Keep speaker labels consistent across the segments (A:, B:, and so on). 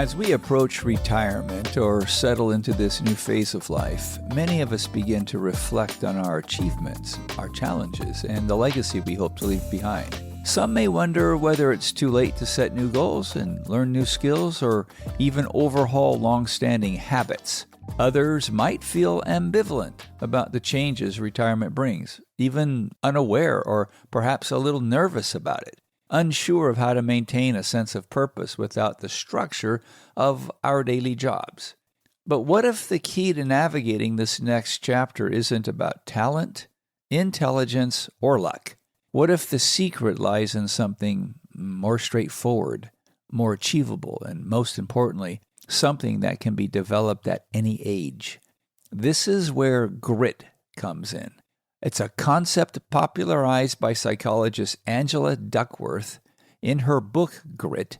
A: As we approach retirement or settle into this new phase of life, many of us begin to reflect on our achievements, our challenges, and the legacy we hope to leave behind. Some may wonder whether it's too late to set new goals and learn new skills or even overhaul long-standing habits. Others might feel ambivalent about the changes retirement brings, even unaware or perhaps a little nervous about it, unsure of how to maintain a sense of purpose without the structure of our daily jobs. But what if the key to navigating this next chapter isn't about talent, intelligence, or luck? What if the secret lies in something more straightforward, more achievable, and most importantly, something that can be developed at any age? This is where grit comes in. It's a concept popularized by psychologist Angela Duckworth in her book Grit,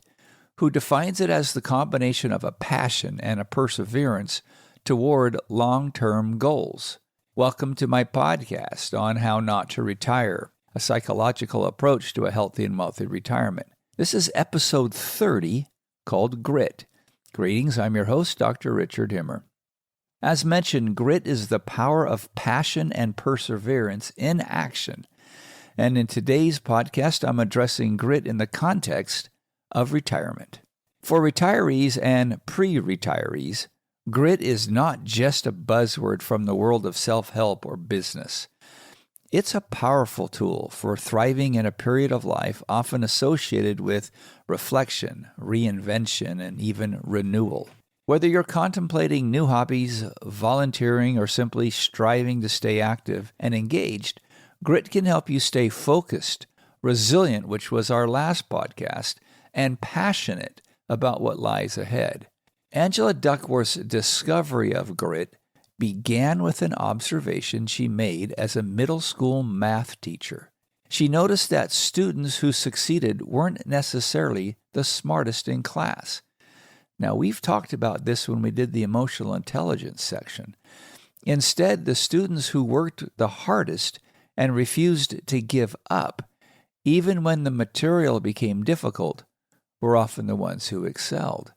A: who defines it as the combination of a passion and a perseverance toward long-term goals. Welcome to my podcast on how not to retire, a psychological approach to a healthy and wealthy retirement. This is episode 30 called Grit. Greetings, I'm your host, Dr. Richard Himmer. As mentioned, grit is the power of passion and perseverance in action. And in today's podcast, I'm addressing grit in the context of retirement. For retirees and pre-retirees, grit is not just a buzzword from the world of self-help or business. It's a powerful tool for thriving in a period of life often associated with reflection, reinvention, and even renewal. Whether you're contemplating new hobbies, volunteering, or simply striving to stay active and engaged, grit can help you stay focused, resilient, which was our last podcast, and passionate about what lies ahead. Angela Duckworth's discovery of grit began with an observation she made as a middle school math teacher. She noticed that students who succeeded weren't necessarily the smartest in class. Now, we've talked about this when we did the emotional intelligence section. Instead, the students who worked the hardest and refused to give up, even when the material became difficult, were often the ones who excelled.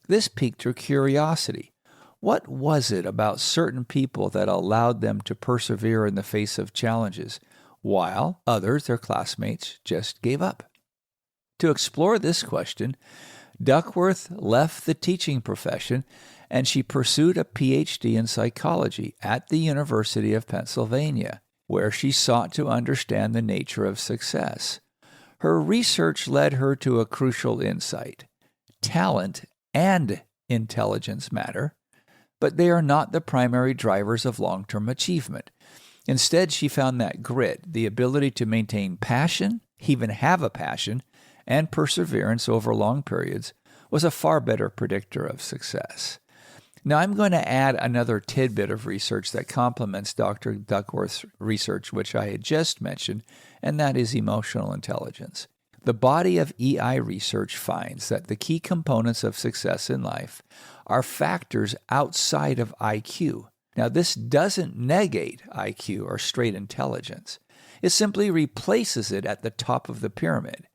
A: This piqued her curiosity. What was it about certain people that allowed them to persevere in the face of challenges, while others, their classmates, just gave up? To explore this question, Duckworth left the teaching profession and she pursued a PhD in psychology at the University of Pennsylvania, where she sought to understand the nature of success. Her research led her to a crucial insight. Talent and intelligence matter, but they are not the primary drivers of long-term achievement. Instead, she found that grit, the ability to maintain passion, even have a passion, and perseverance over long periods, was a far better predictor of success. Now, I'm going to add another tidbit of research that complements Dr. Duckworth's research, which I had just mentioned, and that is emotional intelligence. The body of EI research finds that the key components of success in life are factors outside of IQ. Now, this doesn't negate IQ or straight intelligence. It simply replaces it at the top of the pyramid.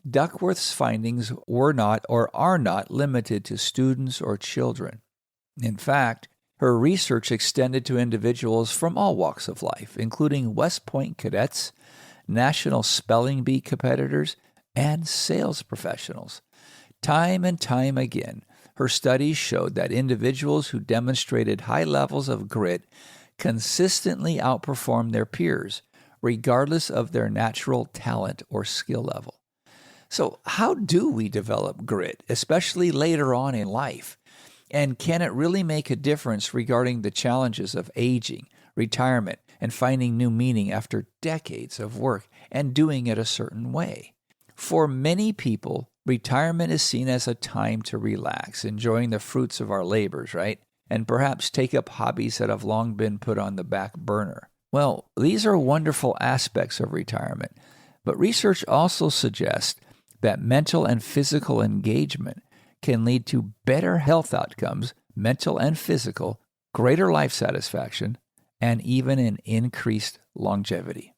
A: Duckworth's findings were not or are not limited to students or children. In fact, her research extended to individuals from all walks of life, including West Point cadets, national spelling bee competitors, and sales professionals. Time and time again, her studies showed that individuals who demonstrated high levels of grit consistently outperformed their peers, regardless of their natural talent or skill level. So how do we develop grit, especially later on in life? And can it really make a difference regarding the challenges of aging, retirement, and finding new meaning after decades of work and doing it a certain way? For many people, retirement is seen as a time to relax, enjoying the fruits of our labors, right? And perhaps take up hobbies that have long been put on the back burner. Well, these are wonderful aspects of retirement, but research also suggests that mental and physical engagement can lead to better health outcomes, mental and physical, greater life satisfaction, and even an increased longevity.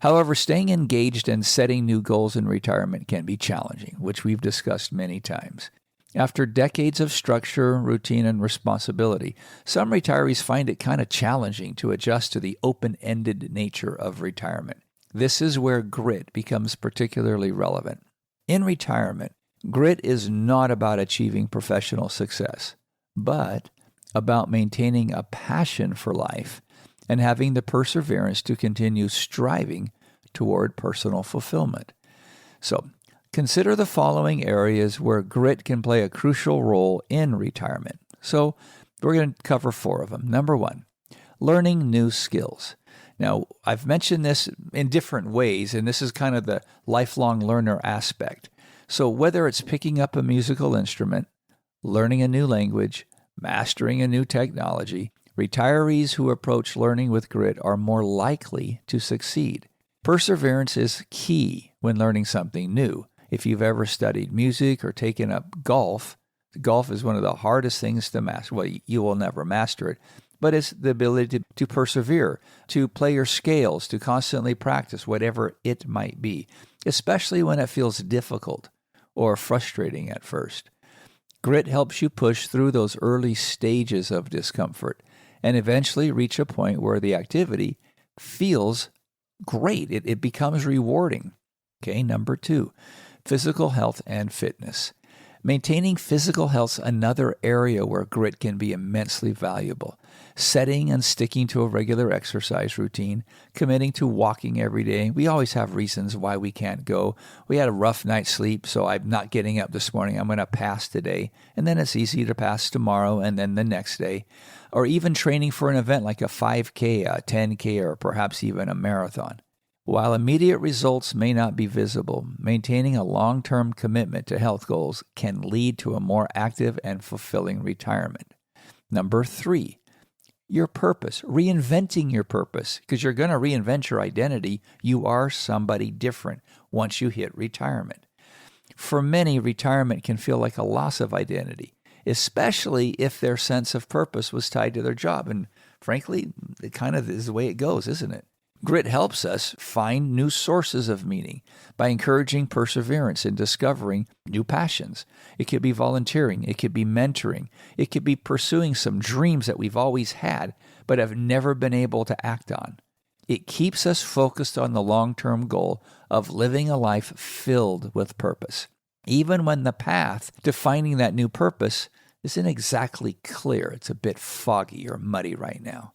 A: However, staying engaged and setting new goals in retirement can be challenging, which we've discussed many times. After decades of structure, routine, and responsibility, some retirees find it kind of challenging to adjust to the open-ended nature of retirement. This is where grit becomes particularly relevant. In retirement, grit is not about achieving professional success, but about maintaining a passion for life and having the perseverance to continue striving toward personal fulfillment. So, consider the following areas where grit can play a crucial role in retirement. So, we're going to cover 4 of them. Number 1, learning new skills. Now, I've mentioned this in different ways, and this is kind of the lifelong learner aspect. So, whether it's picking up a musical instrument, learning a new language, mastering a new technology, retirees who approach learning with grit are more likely to succeed. Perseverance is key when learning something new. If you've ever studied music or taken up golf is one of the hardest things to master. Well, you will never master it, but it's the ability to persevere, to play your scales, to constantly practice whatever it might be, especially when it feels difficult or frustrating at first. Grit helps you push through those early stages of discomfort and eventually reach a point where the activity feels great. It becomes rewarding. Okay, number 2, physical health and fitness. Maintaining physical health is another area where grit can be immensely valuable. Setting and sticking to a regular exercise routine, committing to walking every day. We always have reasons why we can't go. We had a rough night's sleep, so I'm not getting up this morning. I'm going to pass today. And then it's easy to pass tomorrow and then the next day. Or even training for an event like a 5K, a 10K, or perhaps even a marathon. While immediate results may not be visible, maintaining a long-term commitment to health goals can lead to a more active and fulfilling retirement. Number 3, your purpose, reinventing your purpose, because you're going to reinvent your identity. You are somebody different once you hit retirement. For many, retirement can feel like a loss of identity, especially if their sense of purpose was tied to their job. And frankly, it kind of is the way it goes, isn't it? Grit helps us find new sources of meaning by encouraging perseverance in discovering new passions. It could be volunteering. It could be mentoring. It could be pursuing some dreams that we've always had but have never been able to act on. It keeps us focused on the long-term goal of living a life filled with purpose, even when the path to finding that new purpose isn't exactly clear. It's a bit foggy or muddy right now.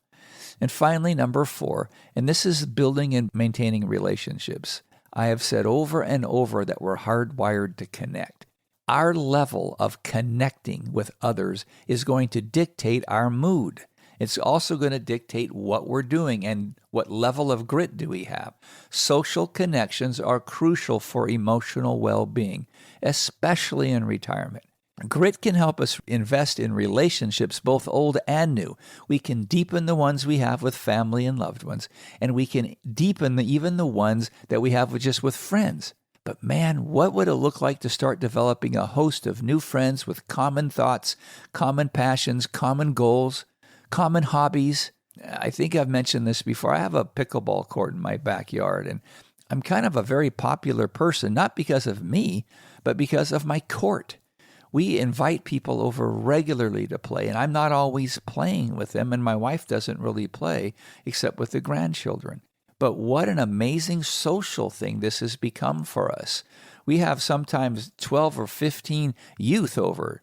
A: And finally, number 4, and this is building and maintaining relationships. I have said over and over that we're hardwired to connect. Our level of connecting with others is going to dictate our mood. It's also going to dictate what we're doing and what level of grit do we have. Social connections are crucial for emotional well-being, especially in retirement. Grit can help us invest in relationships, both old and new. We can deepen the ones we have with family and loved ones, and we can deepen even the ones that we have with friends. But man, what would it look like to start developing a host of new friends with common thoughts, common passions, common goals, common hobbies? I think I've mentioned this before. I have a pickleball court in my backyard, and I'm kind of a very popular person, not because of me, but because of my court. We invite people over regularly to play, and I'm not always playing with them, and my wife doesn't really play except with the grandchildren. But what an amazing social thing this has become for us. We have sometimes 12 or 15 youth over,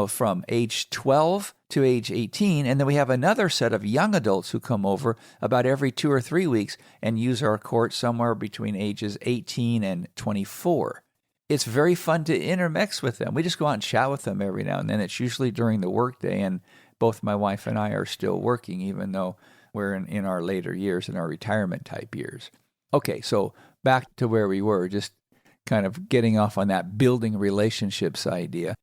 A: from age 12 to age 18, and then we have another set of young adults who come over about every 2 or 3 weeks and use our court somewhere between ages 18 and 24. It's very fun to intermix with them. We just go out and chat with them every now and then. It's usually during the workday, and both my wife and I are still working, even though we're in our later years, in our retirement type years. Okay, so back to where we were, just kind of getting off on that building relationships idea.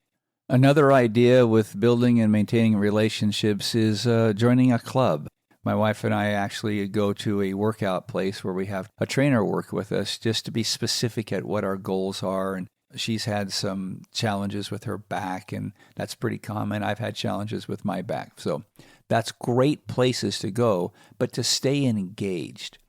A: Another idea with building and maintaining relationships is joining a club. My wife and I actually go to a workout place where we have a trainer work with us just to be specific at what our goals are. And she's had some challenges with her back, and that's pretty common. I've had challenges with my back. So that's great places to go, but to stay engaged.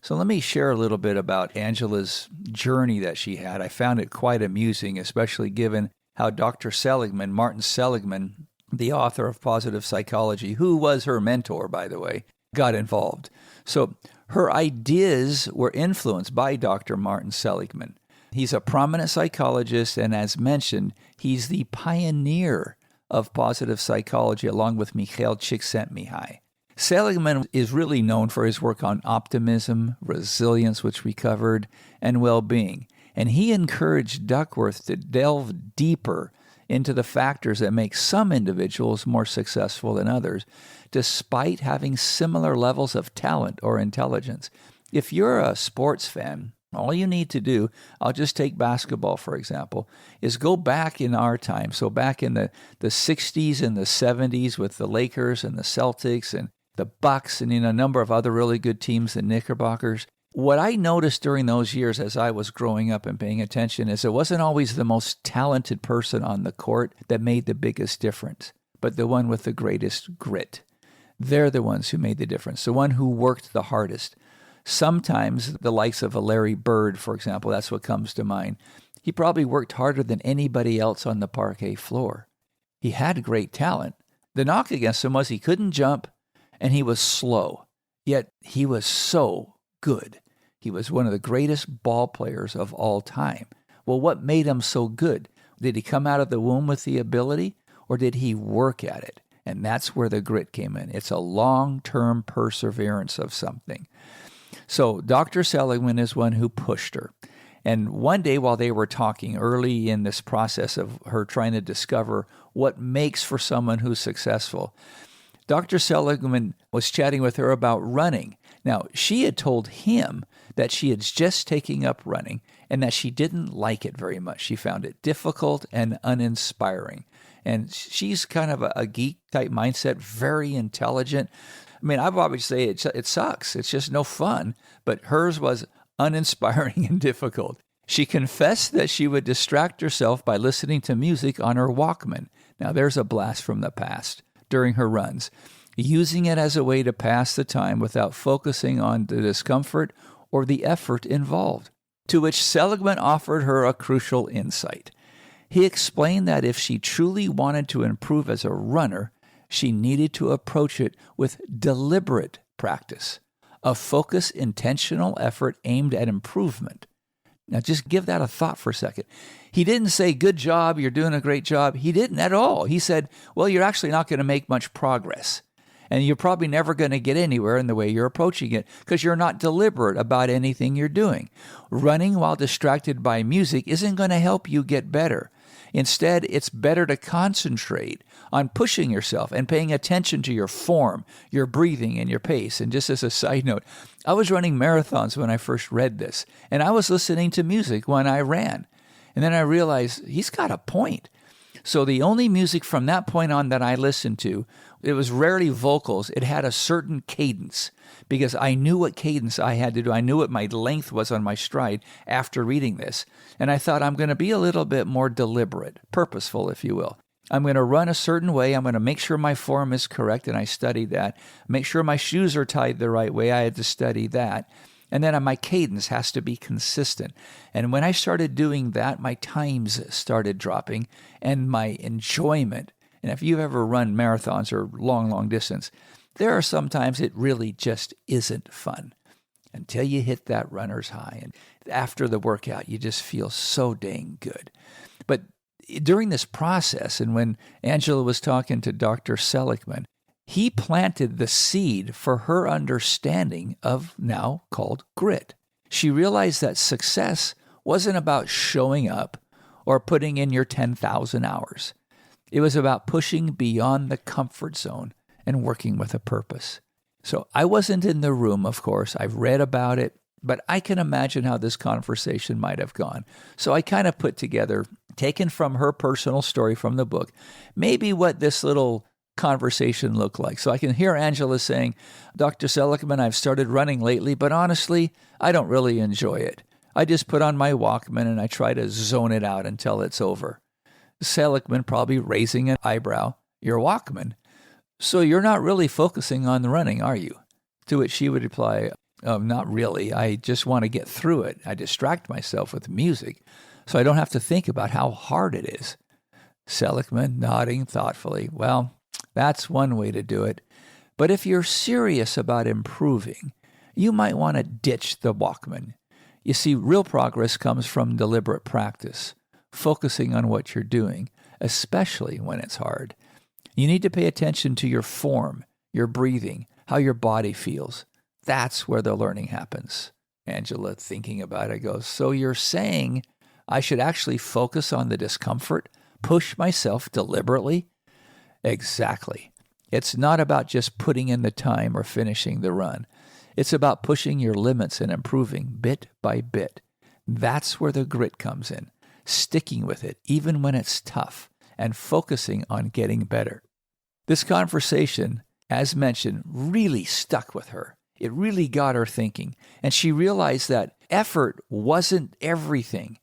A: So let me share a little bit about Angela's journey that she had. I found it quite amusing, especially given how Martin Seligman, the author of Positive Psychology, who was her mentor, by the way, got involved. So her ideas were influenced by Dr. Martin Seligman. He's a prominent psychologist, and as mentioned, he's the pioneer of positive psychology, along with Mikhail Csikszentmihalyi. Seligman is really known for his work on optimism, resilience, which we covered, and well-being. And he encouraged Duckworth to delve deeper into the factors that make some individuals more successful than others, despite having similar levels of talent or intelligence. If you're a sports fan, all you need to do, I'll just take basketball, for example, is go back in our time. So back in the 60s and the 70s with the Lakers and the Celtics and the Bucks and a number of other really good teams, the Knickerbockers. What I noticed during those years as I was growing up and paying attention is it wasn't always the most talented person on the court that made the biggest difference, but the one with the greatest grit. They're the ones who made the difference, the one who worked the hardest. Sometimes the likes of a Larry Bird, for example, that's what comes to mind. He probably worked harder than anybody else on the parquet floor. He had great talent. The knock against him was he couldn't jump and he was slow, yet he was so good. He was one of the greatest ball players of all time. Well, what made him so good? Did he come out of the womb with the ability, or did he work at it? And that's where the grit came in. It's a long-term perseverance of something. So Dr. Seligman is one who pushed her. And one day while they were talking early in this process of her trying to discover what makes for someone who's successful, Dr. Seligman was chatting with her about running. Now, she had told him that she had just taken up running and that she didn't like it very much. She found it difficult and uninspiring. And she's kind of a geek-type mindset, very intelligent. I mean, I'd probably say it sucks. It's just no fun. But hers was uninspiring and difficult. She confessed that she would distract herself by listening to music on her Walkman. Now, there's a blast from the past during her runs, using it as a way to pass the time without focusing on the discomfort or the effort involved. To which Seligman offered her a crucial insight. He explained that if she truly wanted to improve as a runner, she needed to approach it with deliberate practice, a focused, intentional effort aimed at improvement. Now, just give that a thought for a second. He didn't say, good job, you're doing a great job. He didn't at all. He said, well, you're actually not going to make much progress. And you're probably never going to get anywhere in the way you're approaching it because you're not deliberate about anything you're doing. Running while distracted by music isn't going to help you get better. Instead, it's better to concentrate on pushing yourself and paying attention to your form, your breathing, and your pace. And just as a side note, I was running marathons when I first read this, and I was listening to music when I ran. And then I realized he's got a point. So the only music from that point on that I listened to, it was rarely vocals. It had a certain cadence because I knew what cadence I had to do. I knew what my length was on my stride after reading this. And I thought I'm going to be a little bit more deliberate, purposeful, if you will. I'm going to run a certain way. I'm going to make sure my form is correct, and I studied that. Make sure my shoes are tied the right way. I had to study that. And then my cadence has to be consistent. And when I started doing that, my times started dropping and my enjoyment. And if you've ever run marathons or long distance, there are some times it really just isn't fun until you hit that runner's high. And after the workout, you just feel so dang good. But during this process, and when Angela was talking to Dr. Seligman, he planted the seed for her understanding of now called grit. She realized that success wasn't about showing up or putting in your 10,000 hours. It was about pushing beyond the comfort zone and working with a purpose. So I wasn't in the room, of course. I've read about it, but I can imagine how this conversation might have gone. So I kind of put together, taken from her personal story from the book, maybe what this little conversation looked like. So I can hear Angela saying, Dr. Seligman, I've started running lately, but honestly, I don't really enjoy it. I just put on my Walkman and I try to zone it out until it's over. Seligman probably raising an eyebrow, your Walkman. So you're not really focusing on the running, are you? To which she would reply, not really. I just want to get through it. I distract myself with music so I don't have to think about how hard it is. Seligman nodding thoughtfully. Well, that's one way to do it. But if you're serious about improving, you might want to ditch the Walkman. You see, real progress comes from deliberate practice, focusing on what you're doing, especially when it's hard. You need to pay attention to your form, your breathing, how your body feels. That's where the learning happens. Angela, thinking about it, goes, so you're saying I should actually focus on the discomfort, push myself deliberately? Exactly. It's not about just putting in the time or finishing the run. It's about pushing your limits and improving bit by bit. That's where the grit comes in, sticking with it even when it's tough and focusing on getting better. This conversation, as mentioned, really stuck with her. It really got her thinking, and she realized that effort wasn't everything.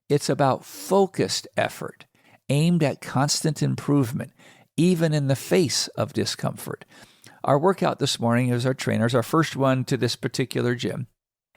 A: It's about focused effort, aimed at constant improvement, even in the face of discomfort. Our workout this morning is our trainers, our first one to this particular gym,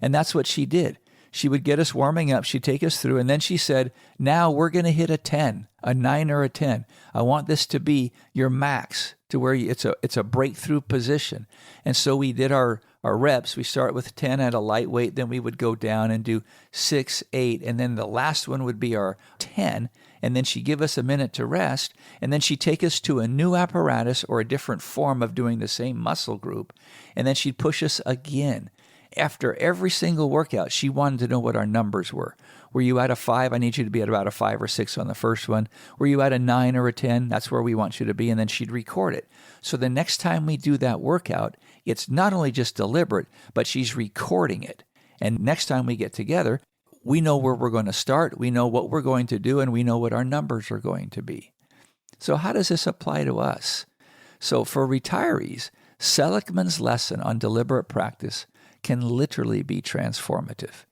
A: and that's what she did. She would get us warming up, she'd take us through, and then she said, now we're going to hit a 10, a 9 or a 10. I want this to be your max, to where it's a breakthrough position. And so we did our reps. We start with 10 at a lightweight, then we would go down and do 6, 8, and then the last one would be our 10, and then she'd give us a minute to rest, and then she'd take us to a new apparatus or a different form of doing the same muscle group, and then she'd push us again. After every single workout, she wanted to know what our numbers were. Were you at a 5? I need you to be at about a 5 or 6 on the first one. Were you at a 9 or a 10? That's where we want you to be. And then she'd record it. So the next time we do that workout, it's not only just deliberate, but she's recording it. And next time we get together, we know where we're going to start, we know what we're going to do, and we know what our numbers are going to be. So how does this apply to us? So for retirees, Seligman's lesson on deliberate practice can literally be transformative.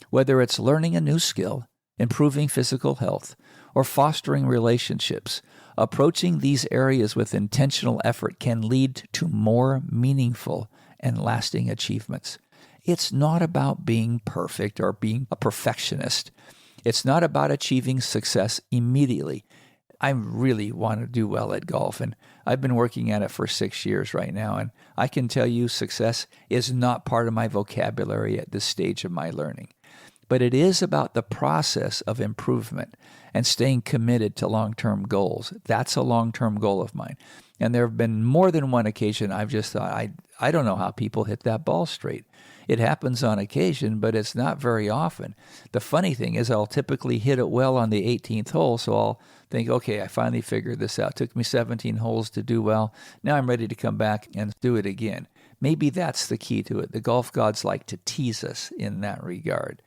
A: Whether it's learning a new skill, improving physical health, or fostering relationships, approaching these areas with intentional effort can lead to more meaningful and lasting achievements. It's not about being perfect or being a perfectionist. It's not about achieving success immediately. I really want to do well at golf, and I've been working at it for 6 years right now, and I can tell you success is not part of my vocabulary at this stage of my learning. But it is about the process of improvement and staying committed to long-term goals. That's a long-term goal of mine. And there have been more than one occasion I've just thought, I don't know how people hit that ball straight. It happens on occasion, but it's not very often. The funny thing is I'll typically hit it well on the 18th hole, so I'll think, okay, I finally figured this out. It took me 17 holes to do well. Now I'm ready to come back and do it again. Maybe that's the key to it. The golf gods like to tease us in that regard.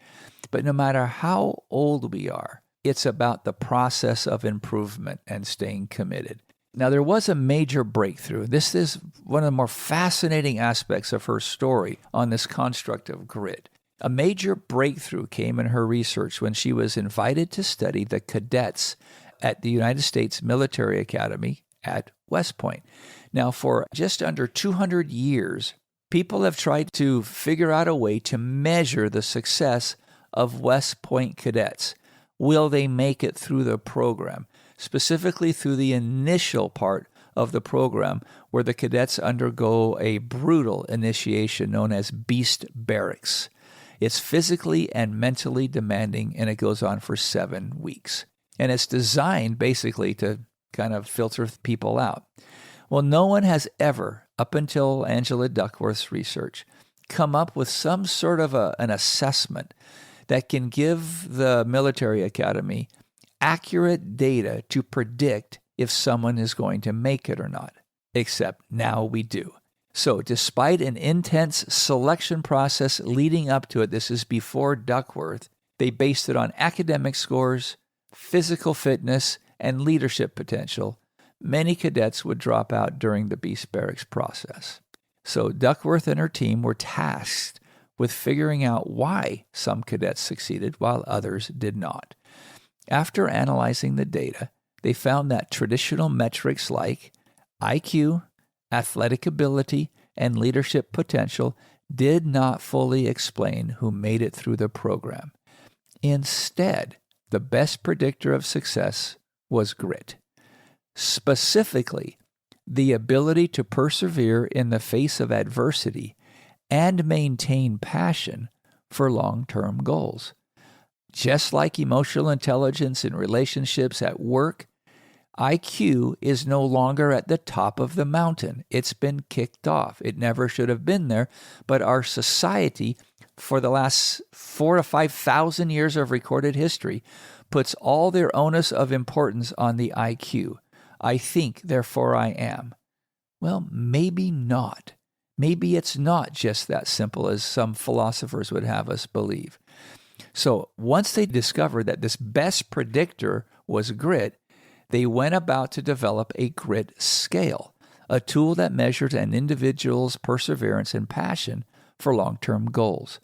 A: But no matter how old we are, it's about the process of improvement and staying committed. Now, there was a major breakthrough. This is one of the more fascinating aspects of her story on this construct of grit. A major breakthrough came in her research when she was invited to study the cadets at the United States Military Academy at West Point. Now, for just under 200 years, people have tried to figure out a way to measure the success of West Point cadets. Will they make it through the program? Specifically through the initial part of the program where the cadets undergo a brutal initiation known as Beast Barracks. It's physically and mentally demanding, and it goes on for 7 weeks. And it's designed basically to kind of filter people out. Well, no one has ever, up until Angela Duckworth's research, come up with some sort of an assessment that can give the military academy accurate data to predict if someone is going to make it or not, except now we do. So despite an intense selection process leading up to it, this is before Duckworth, they based it on academic scores, physical fitness, and leadership potential. Many cadets would drop out during the Beast Barracks process. So Duckworth and her team were tasked with figuring out why some cadets succeeded while others did not. After analyzing the data, they found that traditional metrics like IQ, athletic ability, and leadership potential did not fully explain who made it through the program. Instead, the best predictor of success was grit. specifically the ability to persevere in the face of adversity and maintain passion for long-term goals. Just like emotional intelligence in relationships at work, IQ is no longer at the top of the mountain. It's been kicked off. It never should have been there, but our society, for the last 4,000 to 5,000 years of recorded history, puts all their onus of importance on the IQ. I think, therefore I am. Well, maybe not. Maybe it's not just that simple as some philosophers would have us believe. So once they discovered that this best predictor was grit, they went about to develop a grit scale, a tool that measures an individual's perseverance and passion for long-term goals.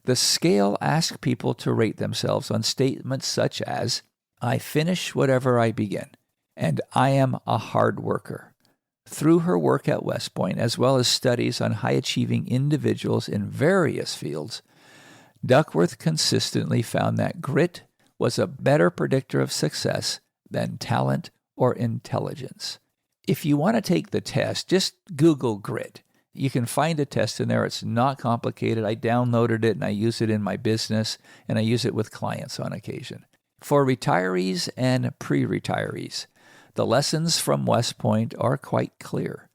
A: The scale asks people to rate themselves on statements such as, I finish whatever I begin, and I am a hard worker. Through her work at West Point, as well as studies on high-achieving individuals in various fields, Duckworth consistently found that grit was a better predictor of success than talent or intelligence. If you want to take the test, just Google grit. You can find a test in there. It's not complicated. I downloaded it and I use it in my business, and I use it with clients on occasion. For retirees and pre-retirees, the lessons from West Point are quite clear.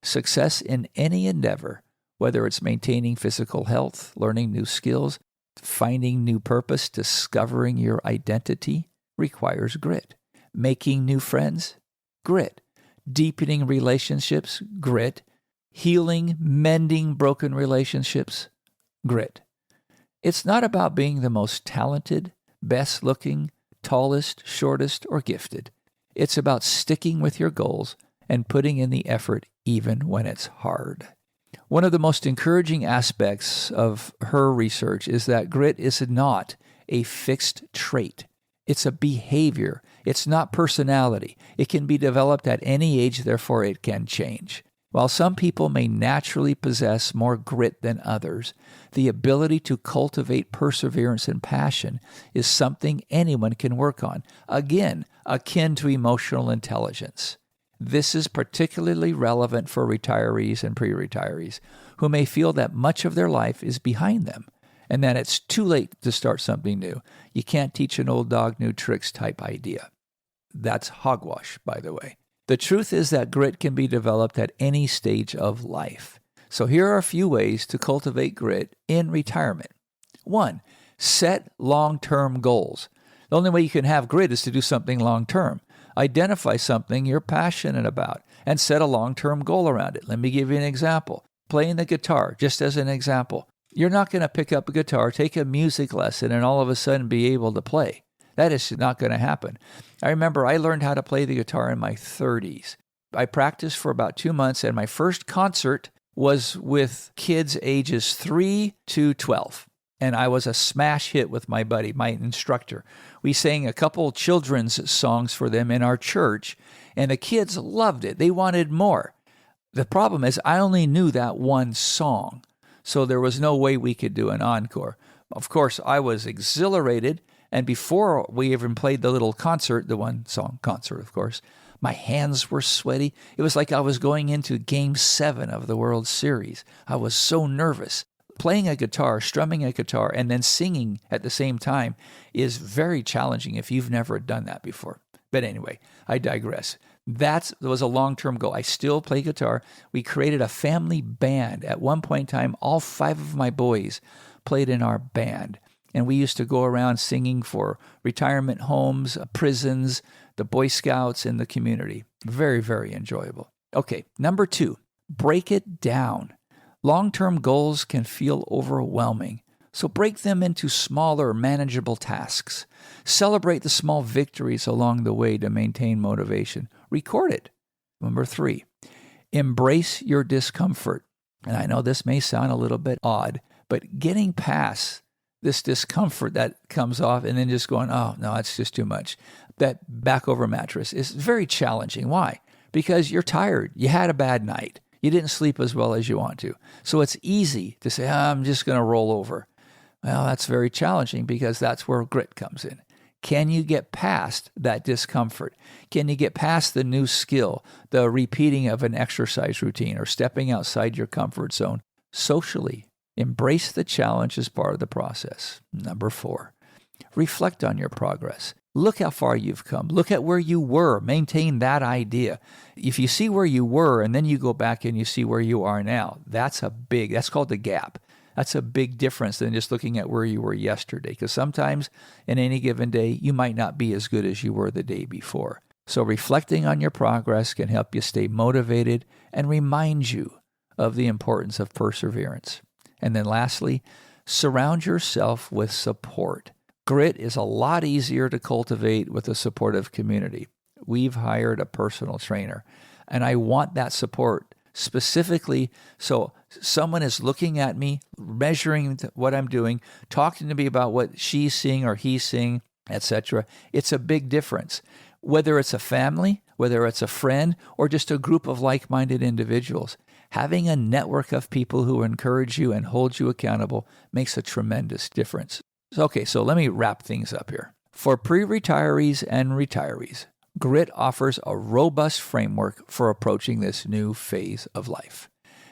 A: Success in any endeavor, whether it's maintaining physical health, learning new skills, finding new purpose, discovering your identity, requires grit. Making new friends, grit. Deepening relationships, grit. Healing, mending broken relationships, grit. It's not about being the most talented, best looking, tallest, shortest, or gifted. It's about sticking with your goals and putting in the effort even when it's hard. One of the most encouraging aspects of her research is that grit is not a fixed trait. It's a behavior. It's not personality. It can be developed at any age, therefore it can change. While some people may naturally possess more grit than others, the ability to cultivate perseverance and passion is something anyone can work on, again, akin to emotional intelligence. This is particularly relevant for retirees and pre-retirees who may feel that much of their life is behind them and that it's too late to start something new. You can't teach an old dog new tricks type idea. That's hogwash, by the way. The truth is that grit can be developed at any stage of life. So here are a few ways to cultivate grit in retirement. 1, set long-term goals. The only way you can have grit is to do something long-term. Identify something you're passionate about and set a long-term goal around it. Let me give you an example. Playing the guitar, just as an example. You're not going to pick up a guitar, take a music lesson, and all of a sudden be able to play. That is not going to happen. I remember I learned how to play the guitar in my 30s. I practiced for about 2 months, and my first concert was with kids ages 3 to 12. And I was a smash hit with my buddy, my instructor. We sang a couple children's songs for them in our church, and the kids loved it. They wanted more. The problem is I only knew that one song, so there was no way we could do an encore. Of course, I was exhilarated. And before we even played the little concert, the one song concert, of course, my hands were sweaty. It was like I was going into Game 7 of the World Series. I was so nervous. Playing a guitar, strumming a guitar, and then singing at the same time is very challenging if you've never done that before. But anyway, I digress. That was a long-term goal. I still play guitar. We created a family band. At one point in time, all 5 of my boys played in our band. And we used to go around singing for retirement homes, prisons, the Boy Scouts, and the community. Very, very enjoyable. Okay, number 2, break it down. Long-term goals can feel overwhelming, so break them into smaller, manageable tasks. Celebrate the small victories along the way to maintain motivation. Record it. Number 3, embrace your discomfort. And I know this may sound a little bit odd, but getting past this discomfort that comes off and then just going, oh, no, it's just too much. That back over mattress is very challenging. Why? Because you're tired. You had a bad night. You didn't sleep as well as you want to. So it's easy to say, I'm just going to roll over. Well, that's very challenging because that's where grit comes in. Can you get past that discomfort? Can you get past the new skill, the repeating of an exercise routine or stepping outside your comfort zone? Socially, embrace the challenge as part of the process. Number 4, reflect on your progress. Look how far you've come. Look at where you were. Maintain that idea. If you see where you were and then you go back and you see where you are now, that's called the gap. That's a big difference than just looking at where you were yesterday, because sometimes in any given day, you might not be as good as you were the day before. So reflecting on your progress can help you stay motivated and remind you of the importance of perseverance. And then lastly, surround yourself with support. Grit is a lot easier to cultivate with a supportive community. We've hired a personal trainer, and I want that support specifically so someone is looking at me, measuring what I'm doing, talking to me about what she's seeing or he's seeing, etc. It's a big difference. Whether it's a family, whether it's a friend, or just a group of like-minded individuals, having a network of people who encourage you and hold you accountable makes a tremendous difference. Okay, so let me wrap things up here. For pre-retirees and retirees, Grit offers a robust framework for approaching this new phase of life.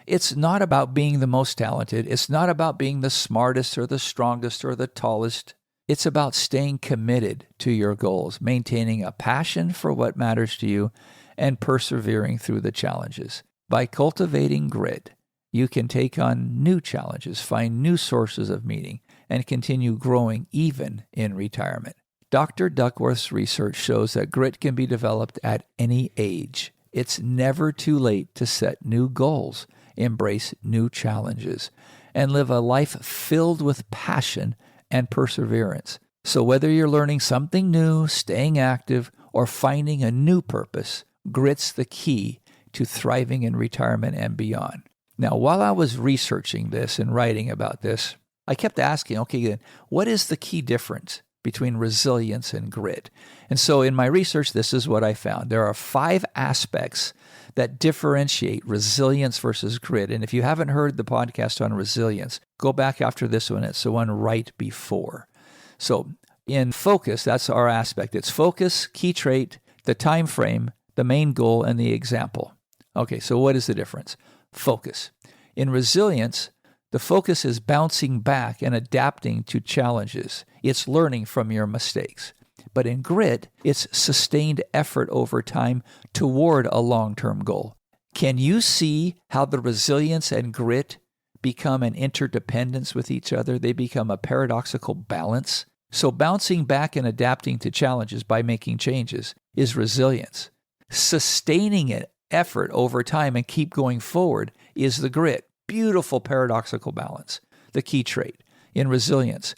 A: It's not about being the most talented. It's not about being the smartest or the strongest or the tallest. It's about staying committed to your goals, maintaining a passion for what matters to you, and persevering through the challenges. By cultivating grit, you can take on new challenges, find new sources of meaning, and continue growing even in retirement. Dr. Duckworth's research shows that grit can be developed at any age. It's never too late to set new goals, embrace new challenges, and live a life filled with passion and perseverance. So whether you're learning something new, staying active, or finding a new purpose, grit's the key to thriving in retirement and beyond. Now, while I was researching this and writing about this, I kept asking, okay, then, what is the key difference between resilience and grit? And so in my research, this is what I found. There are 5 aspects that differentiate resilience versus grit. And if you haven't heard the podcast on resilience, go back after this one. It's the one right before. So in focus, that's our aspect. It's focus, key trait, the time frame, the main goal, and the example. Okay, so what is the difference? Focus. In resilience, the focus is bouncing back and adapting to challenges. It's learning from your mistakes. But in grit, it's sustained effort over time toward a long-term goal. Can you see how the resilience and grit become an interdependence with each other? They become a paradoxical balance. So bouncing back and adapting to challenges by making changes is resilience. Sustaining an effort over time and keep going forward is the grit. Beautiful paradoxical balance, the key trait. In resilience,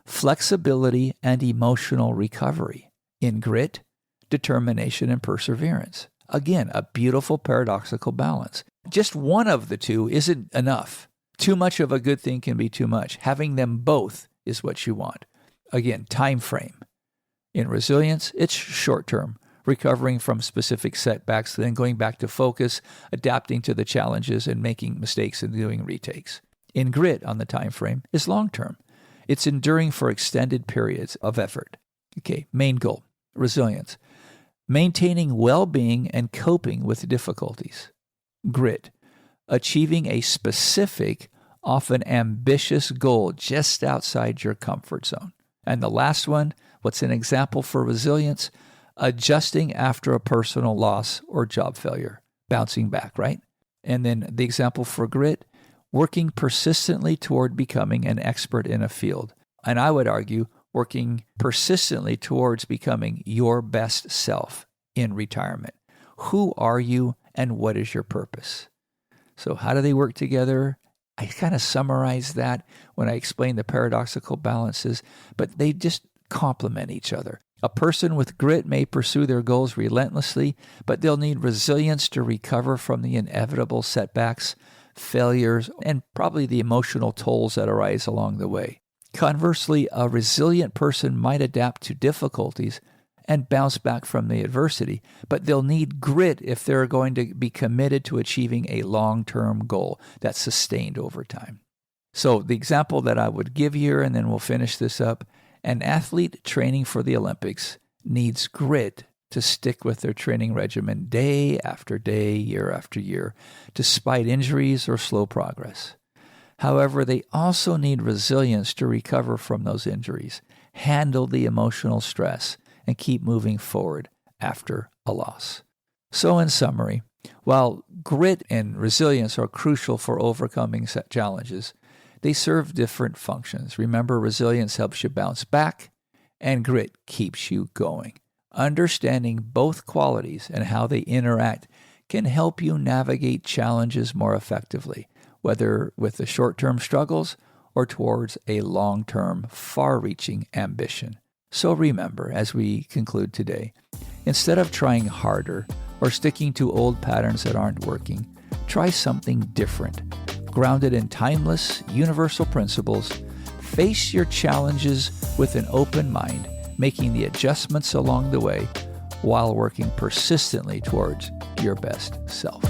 A: flexibility and emotional recovery. In grit, determination and perseverance. Again, a beautiful paradoxical balance. Just one of the two isn't enough. Too much of a good thing can be too much. Having them both is what you want. Again, time frame. In resilience, it's short term, recovering from specific setbacks, then going back to focus, adapting to the challenges and making mistakes and doing retakes. In grit, on the time frame, is long term. It's enduring for extended periods of effort. Okay, main goal, resilience. Maintaining well-being and coping with difficulties. Grit, achieving a specific, often ambitious goal just outside your comfort zone. And the last one, what's an example for resilience? Adjusting after a personal loss or job failure, bouncing back, right? And then the example for grit, working persistently toward becoming an expert in a field. And I would argue, working persistently towards becoming your best self in retirement. Who are you and what is your purpose? So how do they work together? I kind of summarized that when I explained the paradoxical balances, but they just complement each other. A person with grit may pursue their goals relentlessly, but they'll need resilience to recover from the inevitable setbacks, failures, and probably the emotional tolls that arise along the way. Conversely, a resilient person might adapt to difficulties and bounce back from the adversity, but they'll need grit if they're going to be committed to achieving a long-term goal that's sustained over time. So the example that I would give here, and then we'll finish this up, An athlete training for the Olympics needs grit to stick with their training regimen day after day, year after year, despite injuries or slow progress. However, they also need resilience to recover from those injuries, handle the emotional stress, and keep moving forward after a loss. So in summary, while grit and resilience are crucial for overcoming challenges, they serve different functions. Remember, resilience helps you bounce back, and grit keeps you going. Understanding both qualities and how they interact can help you navigate challenges more effectively, whether with the short-term struggles or towards a long-term, far-reaching ambition. So remember, as we conclude today, instead of trying harder or sticking to old patterns that aren't working, try something different. Grounded in timeless, universal principles, face your challenges with an open mind, making the adjustments along the way while working persistently towards your best self.